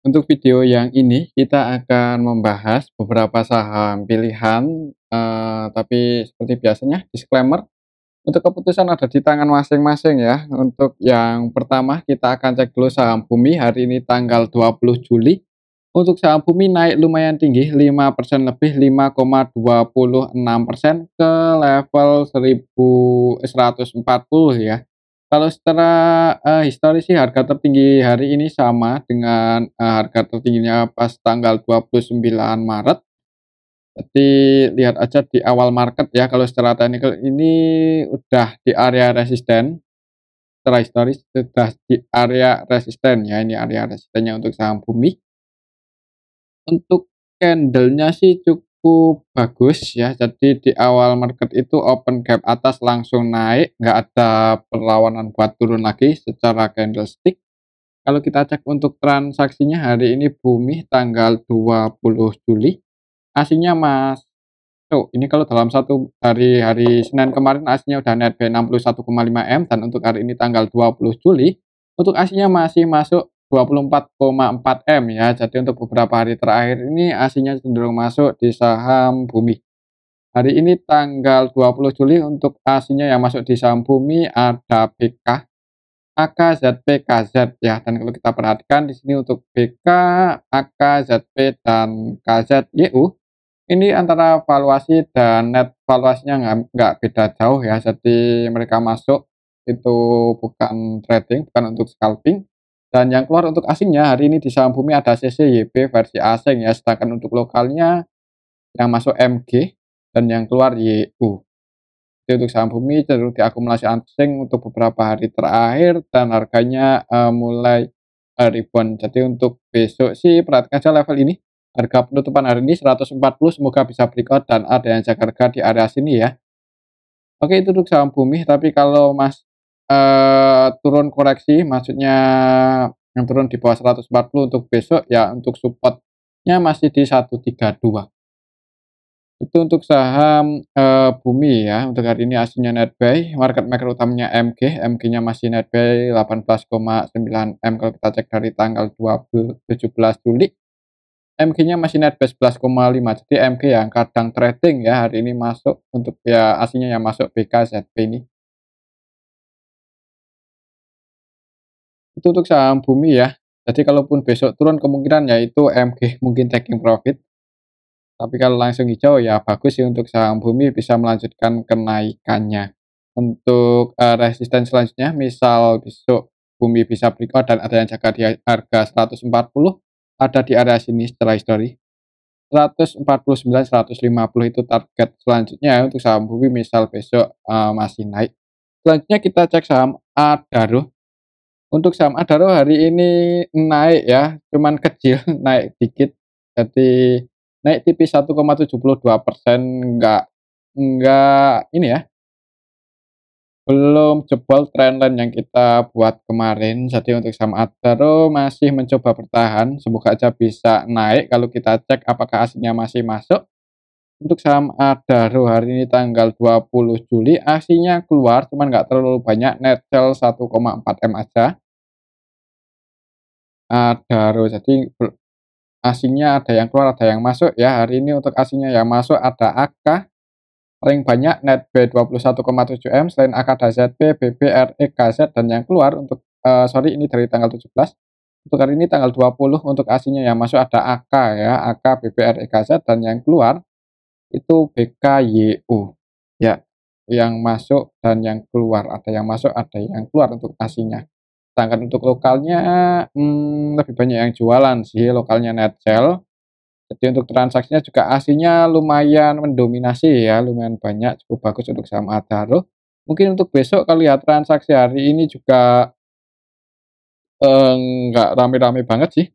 Untuk video yang ini kita akan membahas beberapa saham pilihan, tapi seperti biasanya disclaimer, untuk keputusan ada di tangan masing-masing ya. Untuk yang pertama kita akan cek dulu saham Bumi hari ini tanggal 20 Juli. Untuk saham Bumi naik lumayan tinggi 5% lebih, 5,26% ke level 1140 ya. Kalau secara, historis sih harga tertinggi hari ini sama dengan, harga tertingginya pas tanggal 29 Maret. Jadi lihat aja di awal market ya, kalau secara teknikal ini udah di area resisten, secara historis sudah di area resisten ya, ini area resistennya untuk saham Bumi. Untuk candlenya sih cukup bagus ya, jadi di awal market itu open gap atas langsung naik, nggak ada perlawanan buat turun lagi secara candlestick. Kalau kita cek untuk transaksinya hari ini Bumi tanggal 20 Juli, aslinya masuk, ini kalau dalam satu hari Senin kemarin aslinya udah net buy 61,5 M, dan untuk hari ini tanggal 20 Juli, untuk aslinya masih masuk 24,4 M ya. Jadi untuk beberapa hari terakhir ini aslinya cenderung masuk di saham Bumi. Hari ini tanggal 20 Juli untuk aslinya yang masuk di saham Bumi ada BK, AK, ZP, KZ ya. Dan kalau kita perhatikan di sini untuk BK, AK, ZP, dan KZ, YU, ini antara valuasi dan net valuasinya nggak beda jauh ya. Jadi mereka masuk itu bukan trading, bukan untuk scalping. Dan yang keluar untuk asingnya hari ini di saham Bumi ada CCYP versi asing ya. Sedangkan untuk lokalnya yang masuk MG dan yang keluar YU. Jadi untuk saham Bumi cenderung diakumulasi asing untuk beberapa hari terakhir dan harganya mulai rebound. Jadi untuk besok sih perhatikan aja level ini. Harga penutupan hari ini 140, semoga bisa breakout dan ada yang jaga harga di area sini ya. Oke, itu untuk saham Bumi, tapi kalau Mas turun koreksi, maksudnya yang turun di bawah 140 untuk besok ya, untuk supportnya masih di 132. Itu untuk saham, Bumi ya, untuk hari ini aslinya net buy, market maker utamanya MG, MG-nya masih net buy 18,9 M kalau kita cek dari tanggal 17 Juli. MG-nya masih net buy 11,5, jadi MG yang kadang trading ya, hari ini masuk untuk ya aslinya yang masuk BKZP ini. Itu untuk saham Bumi ya, jadi kalaupun besok turun kemungkinan yaitu MG mungkin taking profit. Tapi kalau langsung hijau ya bagus sih untuk saham Bumi bisa melanjutkan kenaikannya. Untuk, resisten selanjutnya misal besok Bumi bisa breakout dan ada yang jaga di harga 140, ada di area sini setelah histori. 149, 150 itu target selanjutnya untuk saham Bumi misal besok, masih naik. Selanjutnya kita cek saham Adaro. Untuk saham Adaro hari ini naik ya, cuman kecil, naik dikit. Jadi naik tipis 1,72%, nggak ini ya, belum jebol trendline yang kita buat kemarin. Jadi untuk saham Adaro masih mencoba bertahan, semoga aja bisa naik. Kalau kita cek apakah aslinya masih masuk. Untuk saham Adaro hari ini tanggal 20 Juli aslinya keluar, cuman nggak terlalu banyak, net sell 1,4 M aja. Adaro, jadi aslinya ada yang keluar, ada yang masuk ya. Hari ini untuk aslinya yang masuk ada AK, paling banyak net B 21,7 M, selain AK ada ZP, BB, RE, KZ, dan yang keluar untuk sorry ini dari tanggal 17. Untuk hari ini tanggal 20 untuk aslinya yang masuk ada AK ya, AK, BB, RE, KZ, dan yang keluar itu BKYU. Ya, yang masuk dan yang keluar, ada yang masuk, ada yang keluar untuk aslinya. Sedangkan untuk lokalnya, lebih banyak yang jualan sih, lokalnya net sell. Jadi untuk transaksinya juga aslinya lumayan mendominasi ya, lumayan banyak, cukup bagus untuk saham Adaro. Mungkin untuk besok kalau lihat transaksi hari ini juga, eee, nggak rame-rame banget sih,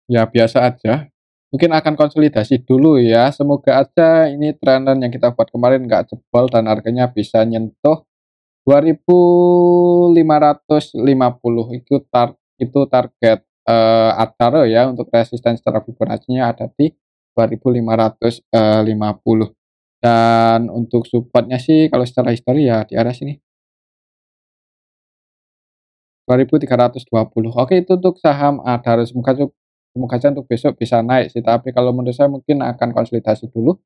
ya biasa aja. Mungkin akan konsolidasi dulu ya, semoga aja ini trendline yang kita buat kemarin nggak jebol dan harganya bisa nyentuh 2.550 itu target, Adaro ya, untuk resisten secara Fibonacci-nya ada di 2.550. Dan untuk supportnya sih kalau secara histori ya di area sini. 2.320. Oke, itu untuk saham Adaro, semoga aja untuk besok bisa naik sih, tapi kalau menurut saya mungkin akan konsolidasi dulu.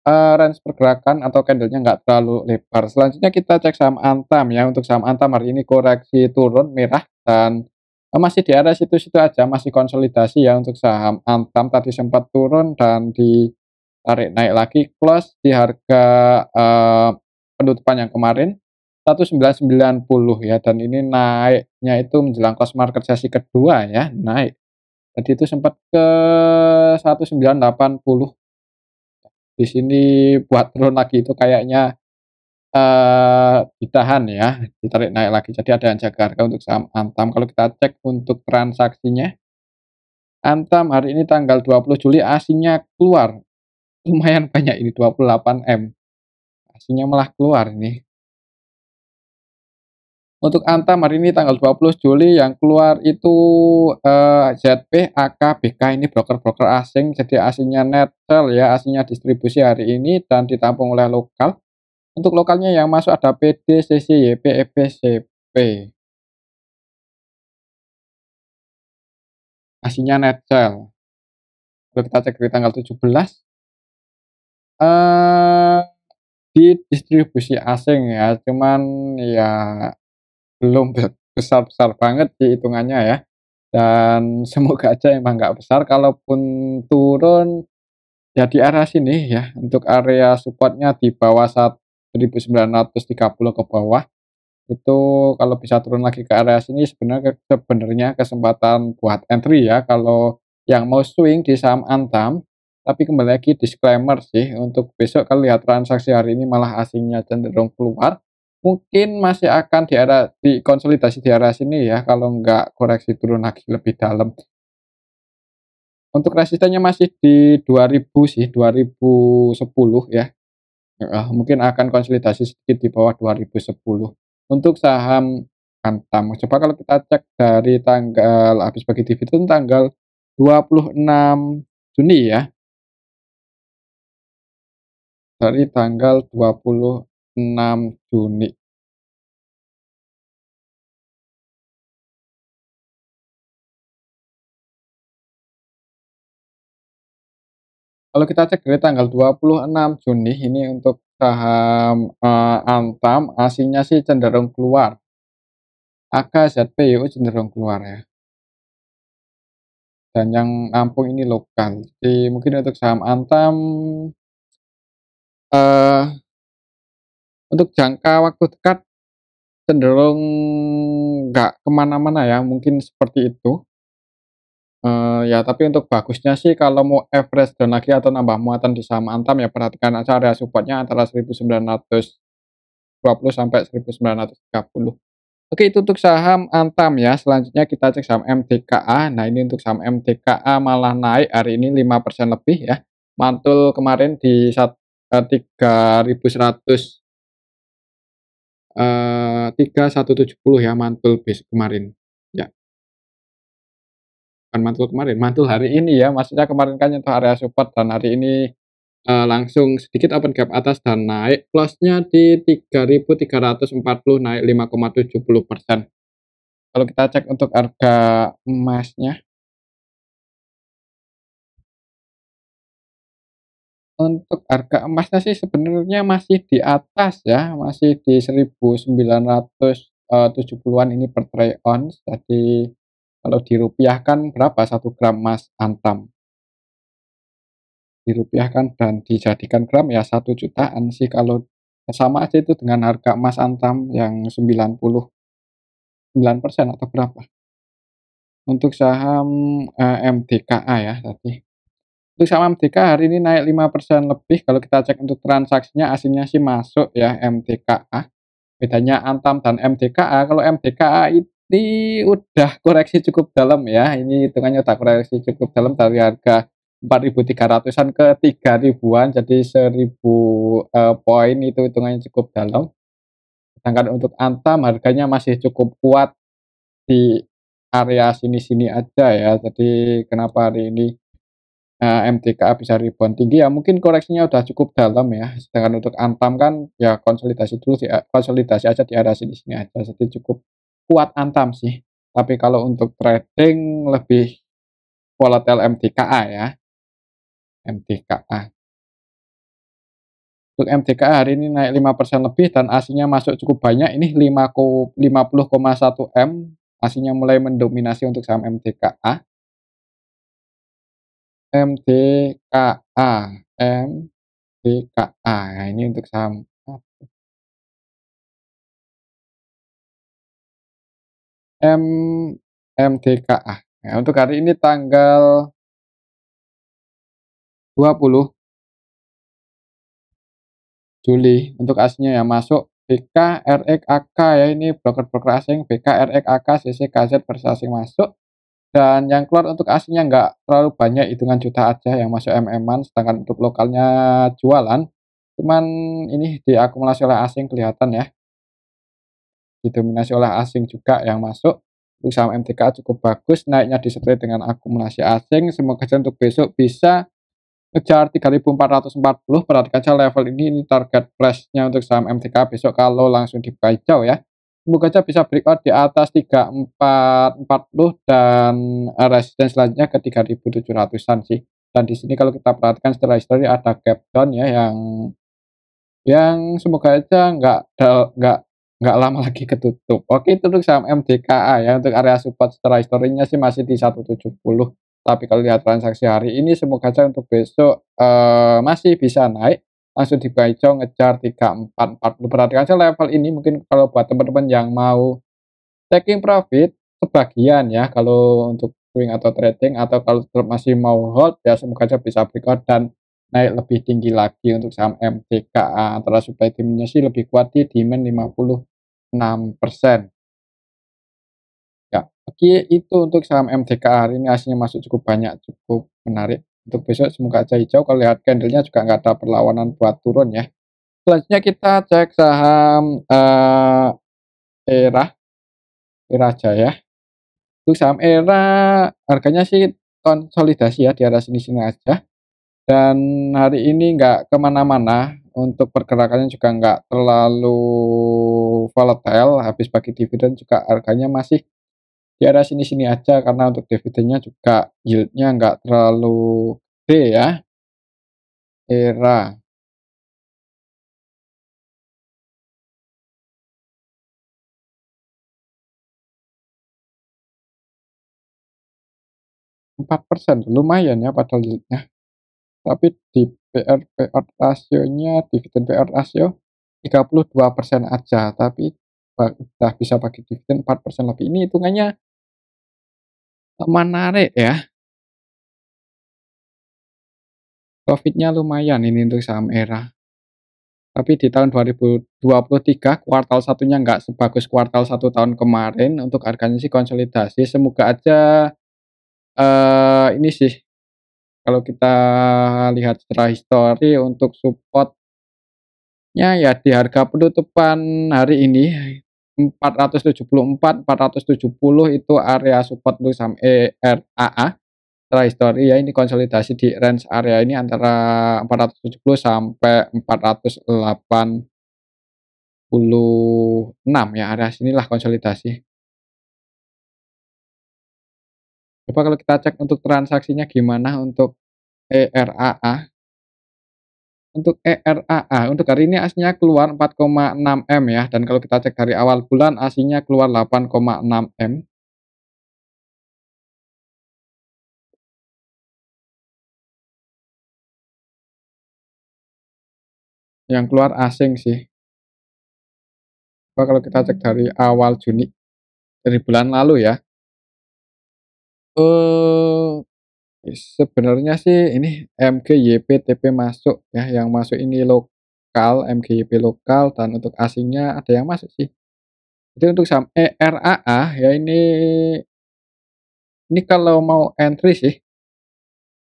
Range pergerakan atau candlenya nggak terlalu lebar. Selanjutnya kita cek saham Antam ya. Untuk saham Antam hari ini koreksi turun merah dan, masih di area situ-situ aja, masih konsolidasi ya untuk saham Antam. Tadi sempat turun dan ditarik naik lagi, close di harga, penutupan yang kemarin 1990 ya, dan ini naiknya itu menjelang close market sesi kedua ya, naik. Tadi itu sempat ke 1980. Di sini buat turun lagi itu kayaknya, ditahan ya, ditarik naik lagi. Jadi ada yang jaga harga untuk saham Antam. Kalau kita cek untuk transaksinya, Antam hari ini tanggal 20 Juli asingnya keluar, lumayan banyak ini 28 M, asingnya malah keluar ini. Untuk Antam hari ini tanggal 20 Juli yang keluar itu, ZP, AK, BK, ini broker-broker asing, jadi asingnya Netcell ya, asingnya distribusi hari ini dan ditampung oleh lokal. Untuk lokalnya yang masuk ada PD, CCYP, EBCP. Aslinya Netcell. Kalau kita cek dari tanggal 17, eee, di distribusi asing ya, cuman ya belum besar-besar banget sih hitungannya ya, dan semoga aja emang nggak besar, kalaupun turun ya di area sini ya, untuk area supportnya di bawah 1930 ke bawah. Itu kalau bisa turun lagi ke area sini sebenarnya kesempatan buat entry ya kalau yang mau swing di saham Antam. Tapi kembali lagi disclaimer sih, untuk besok kalau lihat transaksi hari ini malah asingnya cenderung keluar, mungkin masih akan di konsolidasi di area sini ya, kalau nggak koreksi turun lagi lebih dalam. Untuk resistennya masih di 2000 sih, 2010 ya. Heeh, mungkin akan konsolidasi sedikit di bawah 2010. Untuk saham Antam, coba kalau kita cek dari tanggal habis bagi dividen tanggal 26 Juni ya, dari tanggal 26 Juni. Kalau kita cek dari tanggal 26 Juni ini untuk saham, Antam aslinya sih cenderung keluar, AKZPYU cenderung keluar ya, dan yang nampung ini lokal. Jadi mungkin untuk saham Antam, eee, untuk jangka waktu dekat cenderung nggak kemana mana ya, mungkin seperti itu. Ya tapi untuk bagusnya sih kalau mau average down lagi atau nambah muatan di saham Antam ya perhatikan aja area supportnya antara 1920 sampai 1930. Oke, itu untuk saham Antam ya, selanjutnya kita cek saham MDKA. Nah ini untuk saham MDKA malah naik hari ini 5% lebih ya, mantul kemarin di 3.100, 3.170 ya mantul base kemarin. Ya, bukan mantul kemarin, mantul hari ini ya, maksudnya kemarin kan nyentuh area support dan hari ini, langsung sedikit open gap atas dan naik, close-nya di 3.340, naik 5,70%. Kalau kita cek untuk harga emasnya, untuk harga emasnya sih sebenarnya masih di atas ya, masih di 1.970-an ini per troy ounce. Jadi kalau dirupiahkan berapa 1 gram emas Antam? Dirupiahkan dan dijadikan gram ya 1 jutaan sih, kalau sama aja itu dengan harga emas Antam yang 99% atau berapa. Untuk saham, MDKA ya tadi. Untuk saham MDKA hari ini naik 5% lebih, kalau kita cek untuk transaksinya aslinya sih masuk ya MDKA. Bedanya Antam dan MDKA, kalau MDKA ini udah koreksi cukup dalam ya, ini hitungannya udah koreksi cukup dalam dari harga 4.300-an ke 3.000-an, jadi 1.000, poin itu hitungannya cukup dalam. Sedangkan untuk Antam harganya masih cukup kuat di area sini-sini aja ya, jadi kenapa hari ini, MDKA bisa rebound tinggi ya mungkin koreksinya udah cukup dalam ya, sedangkan untuk Antam kan ya konsolidasi dulu konsolidasi aja di area sini-sini aja, jadi cukup kuat antam sih, tapi kalau untuk trading lebih volatile MTKA ya, MTKA. Untuk MTKA hari ini naik 5% lebih dan asingnya masuk cukup banyak, ini 50,1 M, asingnya mulai mendominasi untuk saham MTKA. MTKA, MTKA, nah ini untuk saham M MTKA. Nah, untuk hari ini tanggal 20 Juli untuk aslinya ya masuk BK, RX, AK ya, ini broker-broker asing BK, RX, AK, CC, KZ versi asing masuk, dan yang keluar untuk asingnya nggak terlalu banyak, hitungan juta aja yang masuk MM-an, sedangkan untuk lokalnya jualan cuman ini diakumulasi oleh asing kelihatan ya, didominasi oleh asing juga yang masuk. Untuk saham MTK cukup bagus, naiknya disertai dengan akumulasi asing, semoga saja untuk besok bisa ngejar 3.440. Perhatikan saja level ini target flashnya untuk saham MTK besok kalau langsung dibuka hijau ya. Semoga saja bisa breakout di atas 3440 dan resisten selanjutnya ke 3.700-an sih. Dan di sini kalau kita perhatikan setelah histori ada gap down ya yang semoga aja nggak lama lagi ketutup. Oke, itu untuk saham MDKA ya. Untuk area support setelah historinya sih masih di 170. Tapi kalau lihat transaksi hari ini semoga aja untuk besok masih bisa naik. Langsung dibuka hijau ngejar 3440. Perhatikan saja level ini mungkin kalau buat teman-teman yang mau taking profit sebagian ya kalau untuk swing atau trading, atau kalau tetap masih mau hold ya semoga aja bisa breakout dan naik lebih tinggi lagi untuk saham MTKA. Antara supply demand-nya sih lebih kuat di demand 56%. Ya, oke itu untuk saham MTKA hari ini hasilnya masuk cukup banyak, cukup menarik. Untuk besok semoga aja hijau, kalau lihat candlenya juga nggak ada perlawanan buat turun ya. Selanjutnya kita cek saham ERA, ERA Jaya. Untuk saham ERA harganya sih konsolidasi ya di area sini-sini aja. Dan hari ini nggak kemana-mana, untuk pergerakannya juga nggak terlalu volatile, habis bagi dividen juga harganya masih di area sini-sini aja, karena untuk dividennya juga yield-nya nggak terlalu gede ya, ERA. 4% lumayan ya padahal yield-nya. Tapi di PR payout rasionya, dividen payout rasio 32% aja, tapi udah bisa bagi dividen 4% lebih. Ini hitungannya menarik ya, profitnya lumayan ini untuk saham ERA. Tapi di tahun 2023 kuartal satunya nggak sebagus kuartal 1 tahun kemarin, untuk harganya sih konsolidasi. Semoga aja ini sih kalau kita lihat secara histori untuk support ya di harga penutupan hari ini 474, 470 itu area support untuk saham ERAA. Setelah histori ya ini konsolidasi di range area ini antara 470 sampai 486 ya, area sinilah konsolidasi. Coba kalau kita cek untuk transaksinya gimana untuk ERAA. Untuk ERAA, untuk hari ini aslinya keluar 4,6 M ya, dan kalau kita cek dari awal bulan aslinya keluar 8,6 M. Yang keluar asing sih. Coba kalau kita cek dari awal Juni, dari bulan lalu ya. Sebenarnya sih ini MGYP-TP masuk ya, yang masuk ini lokal, MGYP lokal, dan untuk asingnya ada yang masuk sih. Jadi untuk saham ERAA ya ini kalau mau entry sih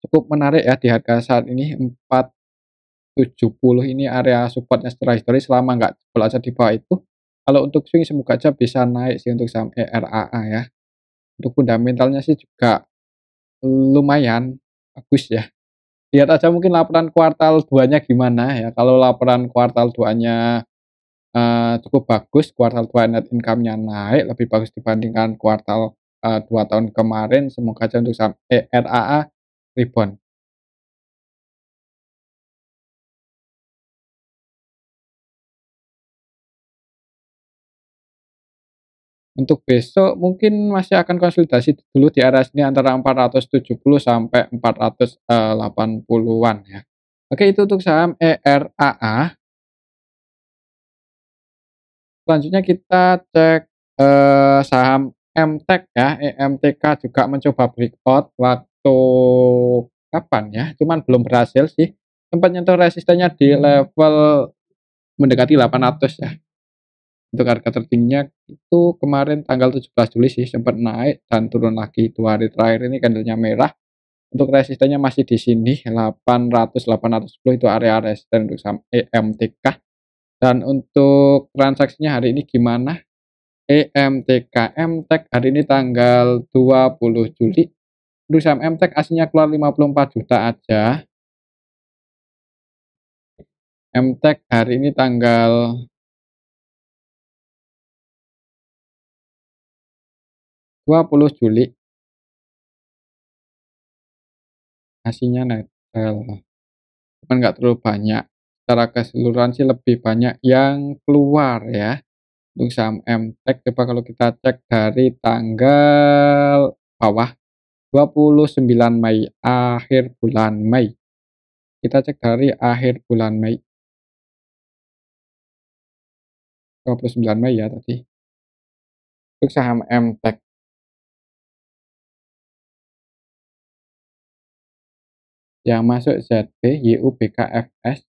cukup menarik ya di harga saat ini 470, ini area supportnya setelah historis selama nggak jebol aja di bawah itu. Kalau untuk swing semoga aja bisa naik sih untuk saham ERAA ya. Untuk fundamentalnya sih juga lumayan bagus ya. Lihat aja mungkin laporan kuartal 2-nya gimana ya, kalau laporan kuartal 2-nya cukup bagus, kuartal 2 net income-nya naik, lebih bagus dibandingkan kuartal, 2 tahun kemarin. Semoga aja untuk saham RAA rebound. Untuk besok mungkin masih akan konsolidasi dulu di area sini antara 470 sampai 480-an ya. Oke, itu untuk saham ERAA. Selanjutnya kita cek, saham MTEK ya, EMTK juga mencoba breakout waktu kapan ya, cuman belum berhasil sih, sempat nyentuh resistennya di level mendekati 800 ya. Untuk harga tertingginya itu kemarin tanggal 17 Juli sih, sempat naik dan turun lagi 2 hari terakhir ini candlenya merah. Untuk resistennya masih di sini 800-810 itu area resisten untuk saham EMTK. Dan untuk transaksinya hari ini gimana? EMTK, MTEK hari ini tanggal 20 Juli. Untuk saham MTEK aslinya keluar 54 juta aja. MTEK hari ini tanggal 20 Juli aslinya netral, cuman nggak terlalu banyak. Secara keseluruhan sih lebih banyak yang keluar ya. Untuk saham MTEK coba kalau kita cek dari tanggal bawah 29 Mei, akhir bulan Mei. Kita cek dari akhir bulan Mei, 29 Mei ya tadi. Untuk saham MTEK yang masuk ZB, YUBKFS,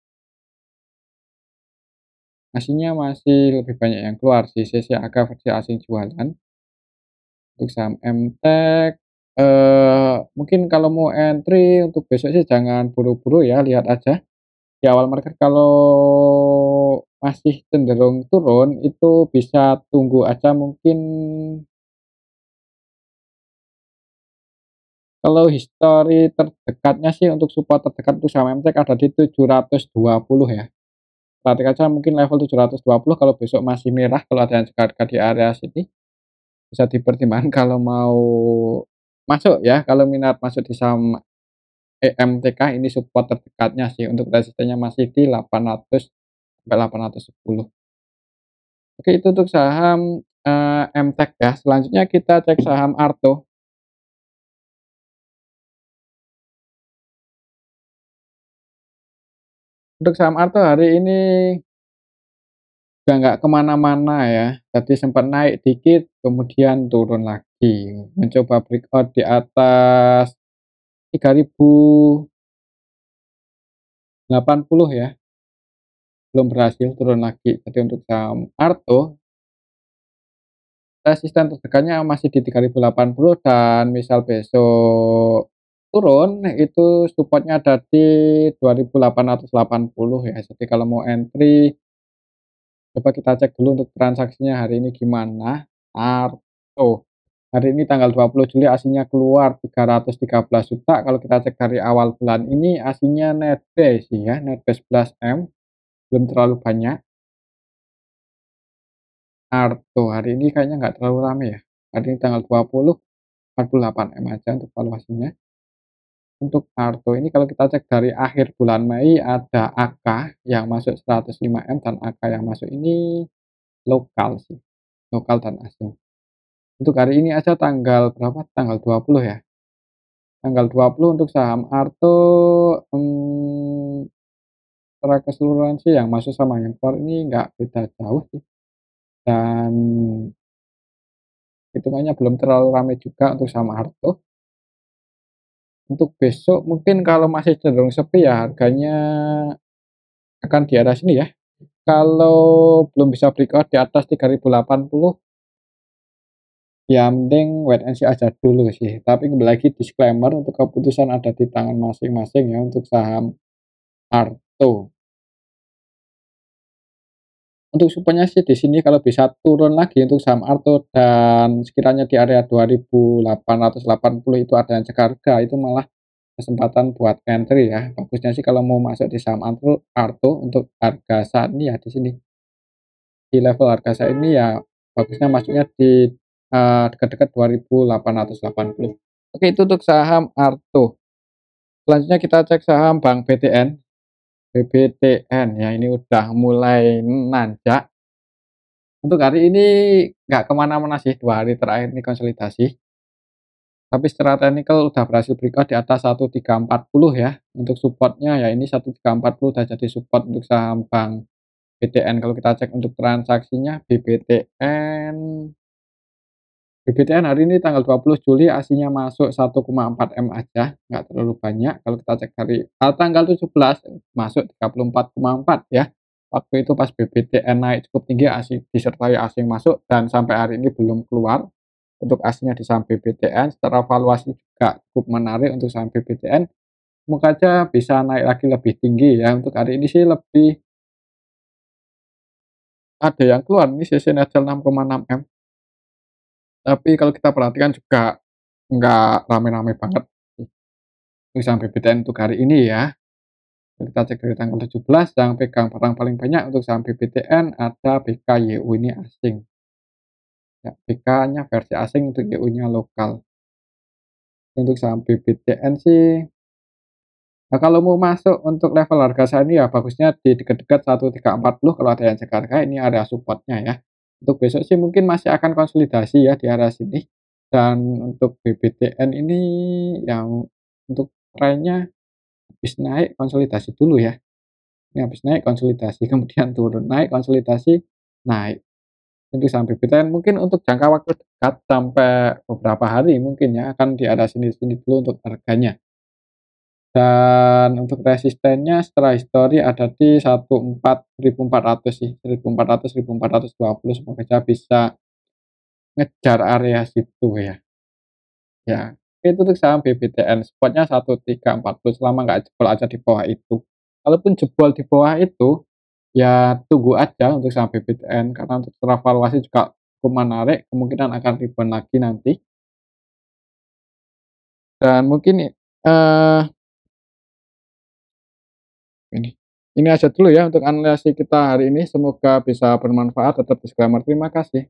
aslinya masih lebih banyak yang keluar sih, CCAK versi asing jualan. Untuk saham MTEK, mungkin kalau mau entry untuk besok sih jangan buru-buru ya, lihat aja. Di awal market kalau masih cenderung turun, itu bisa tunggu aja mungkin. Kalau histori terdekatnya sih untuk support terdekat untuk saham MTEK ada di 720 ya. Perhatikan aja mungkin level 720 kalau besok masih merah, kalau ada yang harga di area sini, bisa dipertimbangkan kalau mau masuk ya, kalau minat masuk di saham EMTK ini support terdekatnya sih, untuk resistennya masih di 800 sampai 810. Oke, itu untuk saham, MTEK ya. Selanjutnya kita cek saham Arto. Untuk saham Arto hari ini udah nggak kemana-mana ya, tadi sempat naik dikit, kemudian turun lagi, mencoba breakout di atas 3080 ya, belum berhasil, turun lagi. Jadi untuk saham Arto, resisten terdekatnya masih di 3080 dan misal besok turun, itu supportnya ada di 2880 ya. Jadi kalau mau entry, coba kita cek dulu untuk transaksinya hari ini gimana. Arto, hari ini tanggal 20 Juli aslinya keluar 313 juta, kalau kita cek dari awal bulan ini aslinya netbuy sih ya, netbuy 11M, belum terlalu banyak. Arto hari ini kayaknya nggak terlalu rame ya, hari ini tanggal 20, 48M aja untuk valuasinya. Untuk Arto ini kalau kita cek dari akhir bulan Mei ada AK yang masuk 105M dan AK yang masuk ini lokal sih, lokal dan asing. Untuk hari ini aja tanggal berapa? Tanggal 20 ya. Tanggal 20 untuk saham Arto, secara keseluruhan sih yang masuk sama yang keluar ini nggak beda jauh sih, dan hitungannya belum terlalu ramai juga untuk saham Arto. Untuk besok mungkin kalau masih cenderung sepi ya harganya akan di arah sini ya. Kalau belum bisa breakout di atas 3080, ya mending wait and see aja dulu sih. Tapi kembali lagi disclaimer, untuk keputusan ada di tangan masing-masing ya untuk saham Arto. Untuk supportnya sih di sini kalau bisa turun lagi untuk saham Arto dan sekiranya di area 2880 itu ada yang cek harga, itu malah kesempatan buat entry ya. Bagusnya sih kalau mau masuk di saham Arto untuk harga saat ini ya di sini. di level harga saat ini ya bagusnya masuknya di, dekat-dekat 2.880. Oke, itu untuk saham Arto. Selanjutnya kita cek saham Bank BTN. BBTN ya ini udah mulai nanjak. Untuk hari ini nggak kemana-mana sih, 2 hari terakhir ini konsolidasi. Tapi secara teknikal udah berhasil breakout di atas 1340 ya. Untuk supportnya ya ini 1340 udah jadi support untuk saham Bank BTN. Kalau kita cek untuk transaksinya BBTN hari ini tanggal 20 Juli aslinya masuk 1,4 M aja, nggak terlalu banyak. Kalau kita cek hari tanggal 17 masuk 34,4 ya. Waktu itu pas BBTN naik cukup tinggi disertai asing masuk dan sampai hari ini belum keluar untuk aslinya di saham BBTN. Secara valuasi juga cukup menarik untuk saham BBTN. Semoga aja bisa naik lagi lebih tinggi ya. Untuk hari ini sih lebih ada yang keluar nih CC Netzel 6,6 M. Tapi kalau kita perhatikan juga nggak rame-rame banget sih, untuk saham BBTN untuk hari ini ya. Kita cek dari tanggal 17 yang pegang barang paling banyak untuk saham BBTN ada BKYU ini asing. Ya, BK-nya versi asing, untuk YU-nya lokal. Untuk saham BBTN sih, nah kalau mau masuk untuk level harga saat ini ya bagusnya di dekat-dekat 1340 kalau ada yang cek harga ini area supportnya ya. Untuk besok sih mungkin masih akan konsolidasi ya di area sini. Dan untuk BBTN ini yang untuk trennya habis naik konsolidasi dulu ya. Ini habis naik konsolidasi kemudian turun, naik konsolidasi, naik. Untuk saham BBTN mungkin untuk jangka waktu dekat sampai beberapa hari mungkin ya akan di area sini-sini dulu untuk harganya. Dan untuk resistennya setelah histori ada di 14.400 sih, 1400, 1420 semoga aja bisa ngejar area situ ya. Ya, itu untuk saham BBTN spotnya 1340 selama nggak jebol aja di bawah itu. Kalaupun jebol di bawah itu, ya tunggu aja untuk saham BBTN karena untuk secara valuasi juga cukup menarik, kemungkinan akan rebound lagi nanti. Dan mungkin ini ini aja dulu ya untuk analisis kita hari ini, semoga bisa bermanfaat. Tetap disclaimer, terima kasih.